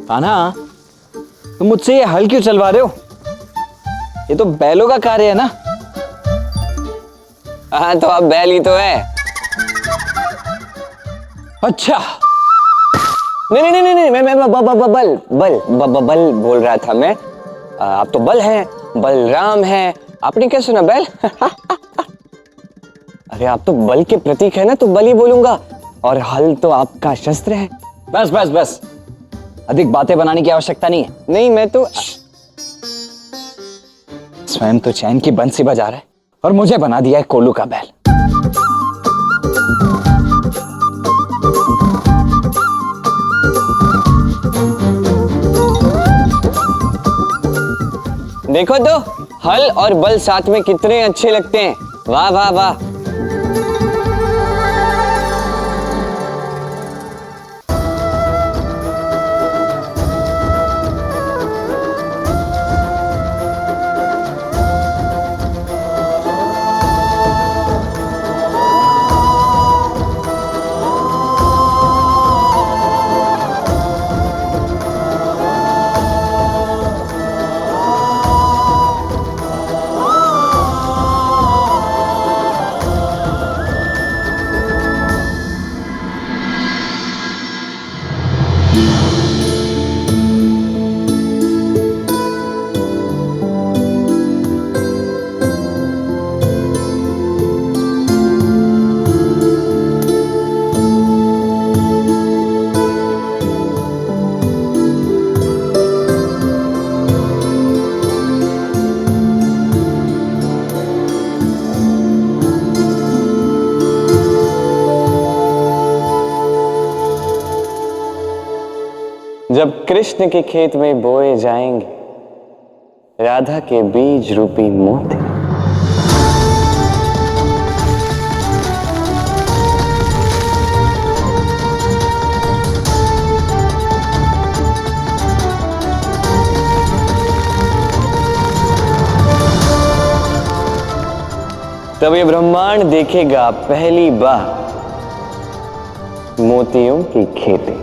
कान्हा, तुम मुझसे ये हल क्यों चलवा रहे हो? ये तो बैलों का कार्य है ना। हाँ तो अब बैल ही तो है। अच्छा, नहीं नहीं नहीं नहीं, मैं बल बोल रहा था मैं। आप तो बल हैं, बलराम हैं। आपने क्या सुना, बैल? अरे आप तो बल के प्रतीक है ना, तो बल ही बोलूंगा। और हल तो आपका शस्त्र है। बस बस बस, अधिक बातें बनाने की आवश्यकता नहीं है। नहीं मैं तो स्वयं तो चैन की बंसी बजा रहा है और मुझे बना दिया है कोल्लू का बैल। देखो तो हल और बल साथ में कितने अच्छे लगते हैं। वाह वाह वाह। जब कृष्ण के खेत में बोए जाएंगे राधा के बीज रूपी मोती, तब ये ब्रह्मांड देखेगा पहली बार मोतियों की खेती।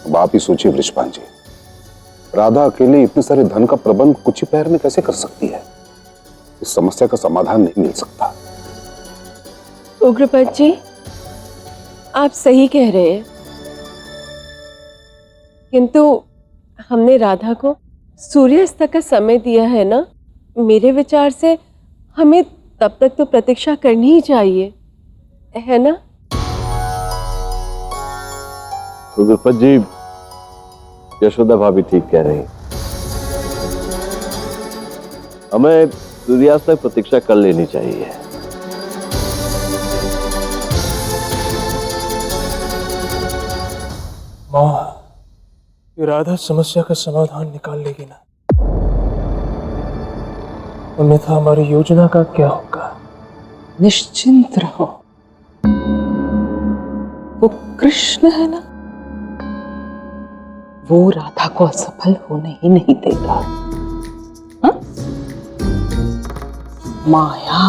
अब आप ही सोचिए वृषभान जी, राधा अकेले इतने सारे धन का प्रबंध कुछ ही पैर में कैसे कर सकती है? इस समस्या का समाधान नहीं मिल सकता। उग्रपद जी, आप सही कह रहे हैं, किंतु हमने राधा को सूर्यास्त का समय दिया है ना। मेरे विचार से हमें तब तक तो प्रतीक्षा करनी ही चाहिए, है ना? उग्रपद जी, यशोदा भाभी ठीक कह रही। हमें सूर्यास्त तक प्रतीक्षा कर लेनी चाहिए। माँ, ये राधा समस्या का समाधान निकाल लेगी ना, अन्यथा हमारी योजना का क्या होगा? निश्चिंत रहो, वो कृष्ण है ना, वो राधा को असफल होने ही नहीं देगा। हा? माया,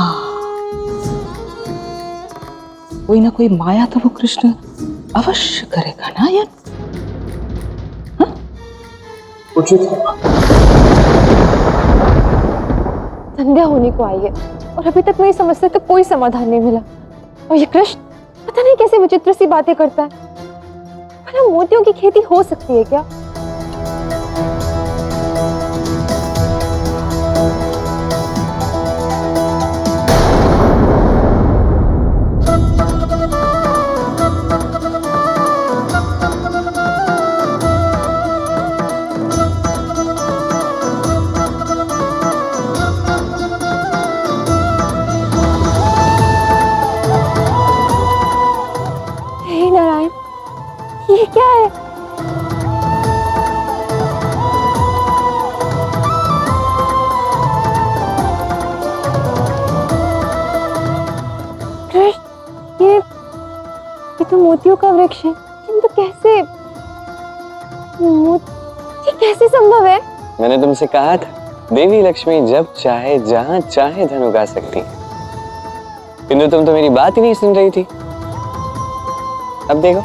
कोई ना कोई माया तो वो कृष्ण अवश्य करेगा ना यार। उचित है। संध्या होने को आई है और अभी तक मेरी समस्या का कोई समाधान नहीं मिला। और ये कृष्ण पता नहीं कैसे विचित्र सी बातें करता है। भला मोतियों की खेती हो सकती है क्या? हे नारायण, ये क्या है? कृष्ण, ये तो मोतियों का वृक्ष है, किंतु कैसे ये कैसे संभव है? मैंने तुमसे कहा था देवी लक्ष्मी जब चाहे जहां चाहे धन उगा सकती है, किंतु तुम तो मेरी बात ही नहीं सुन रही थी। अब देखो।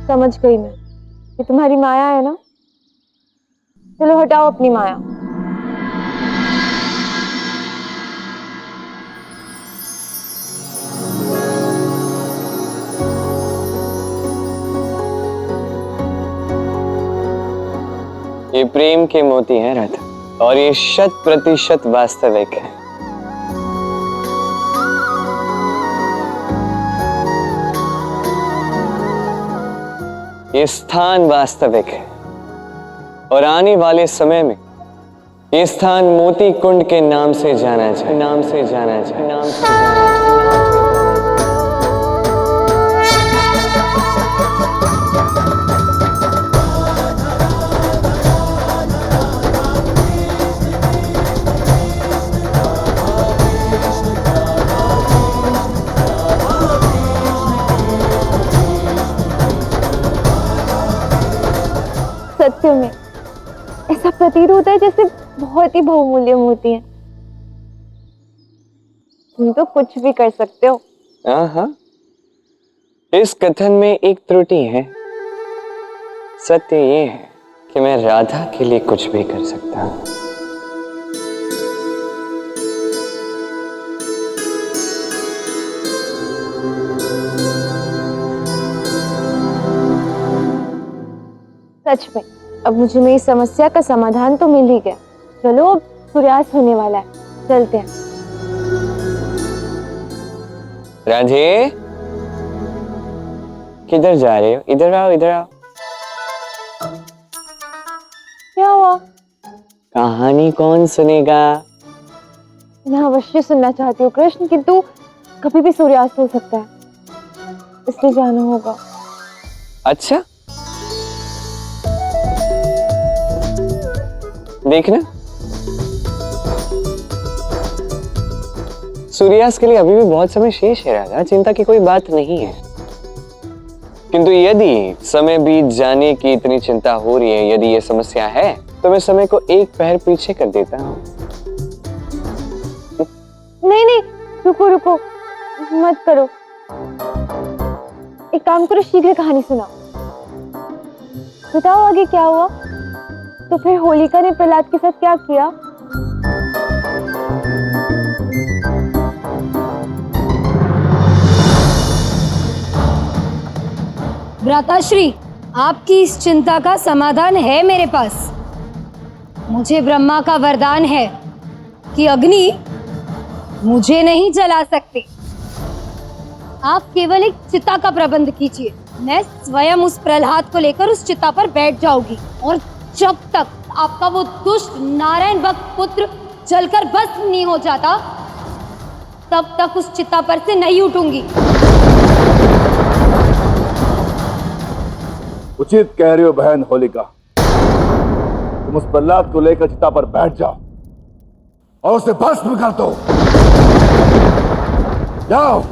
समझ गई मैं, ये तुम्हारी माया है ना? चलो हटाओ अपनी माया। ये प्रेम के मोती हैं राधा, और ये 100% वास्तविक है। ये स्थान वास्तविक है, और आने वाले समय में ये स्थान मोती कुंड के नाम से जाना जाए, नाम से जाना जाए, नाम से जाना जाए। सत्य में ऐसा प्रतीत होता है जैसे बहुत ही बहुमूल्य मोती हैं। तुम तो कुछ भी कर सकते हो। हाँ, इस कथन में एक त्रुटि है। सत्य ये है कि मैं राधा के लिए कुछ भी कर सकता हूँ। सच में अब मुझे मेरी समस्या का समाधान तो मिल ही गया। चलो अब सूर्यास्त होने वाला है, चलते हैं। राधे, किधर जा रहे हो? इधर आओ, इधर आओ। क्या हुआ? कहानी कौन सुनेगा? मैं अवश्य सुनना चाहती हूँ कृष्ण, किंतु कभी भी सूर्यास्त हो सकता है, इसलिए जाना होगा। अच्छा, देखना, सूर्यास्त के लिए अभी भी बहुत समय शेष है राधा, चिंता की कोई बात नहीं है। किंतु यदि समय बीत जाने की इतनी चिंता हो रही है, यदि ये समस्या है, तो मैं समय को एक पहर पीछे कर देता हूँ। नहीं नहीं, रुको रुको, मत करो। एक काम करो, शीघ्र कहानी सुनाओ। बताओ आगे क्या हुआ? तो फिर होलिका ने प्रहलाद के साथ क्या किया? भ्राताश्री, आपकी इस चिंता का समाधान है मेरे पास। मुझे ब्रह्मा का वरदान है कि अग्नि मुझे नहीं जला सकती। आप केवल एक चिता का प्रबंध कीजिए, मैं स्वयं उस प्रहलाद को लेकर उस चिता पर बैठ जाऊंगी, और जब तक आपका वो दुष्ट नारायण भक्त पुत्र जलकर भस्म नहीं हो जाता, तब तक उस चिता पर से नहीं उठूंगी। उचित कह रही हो बहन होलिका। तुम उस प्रहलाद को लेकर चिता पर बैठ जाओ और उसे भस्म कर दो। जाओ।